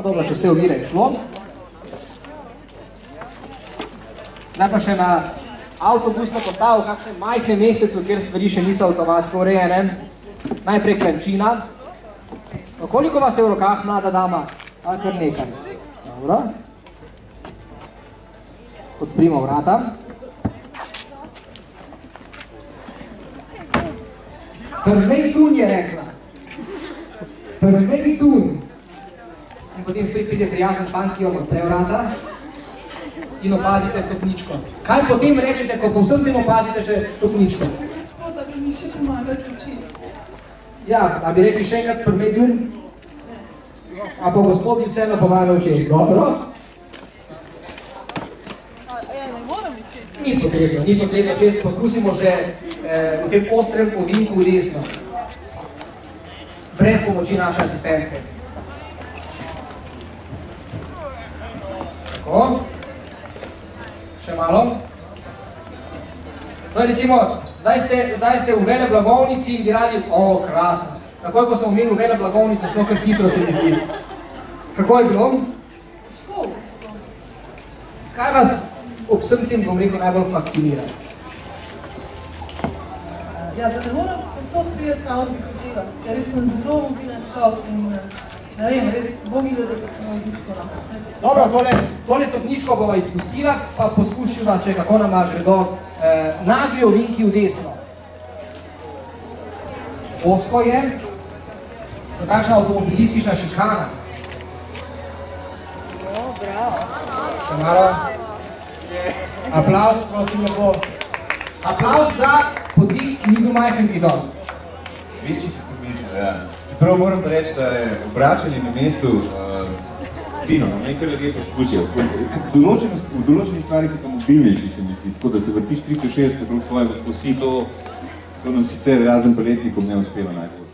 dobro, če ste ovire šlo. Zdaj pa še na avtobusno postavu, kakšne majhne mestecu, kjer stvari še niso avtomatsko urejene. Najprej klančina. Koliko vas je v rokah, mlada dama? Kar nekaj. Dobro. Odprimo vrata. Prvej tun je rekla. Prvej tun. In potem spet pride prijazen fan, ki vam odpre vrata in opazite stopničko. Kaj potem rečete, ko povsem tem opazite še stopničko? Gospod, da bi mi še pomagati čist. Ja, a bi rekli še enkrat prvej tun? A pa gospod bi vseeno pomagal čist. Dobro. Ne moram biti čist. Ni potrebno čist. Poskusimo že v tem ostrem ovinku v desno. Brez pomoči naše asistentke. Tako. Še malo. To je recimo, zdaj ste v veleblagovnici in bi radi, krasno. Takoj, ko sem omenil veleblagovnico, šlo kar hitro se mi zdi. Kako je bilo? Škol. Kaj vas ob vsem tem, bom rekel, najbolj fascinira? Ja, da ne moram posod prijeti na odbih hotela, ker res sem zelo mobilen človek in ne vem, res bogilo, da sem odlično lahko. Dobro, tole stopničko bova izpustila, pa poskušila še, kako nama gredo nagli ovinki v desno. Osko je, to kakšna avtomobilistična šikana. Bravo. Še malo. Aplavz, prosim, lepo. Aplavz za podvig, ki ni bil majhen gidon. Večji kot sem mislil, ja. Čeprav moram pa reči, da je obračanje na mestu fino, nekaj ljudje poskusijo. V določeni stvari se pa mobilnejši, se mi zdi, tako da se vrtiš 360 okrog svojega osi, to nam sicer razen paletnikom ne uspeva najbolj.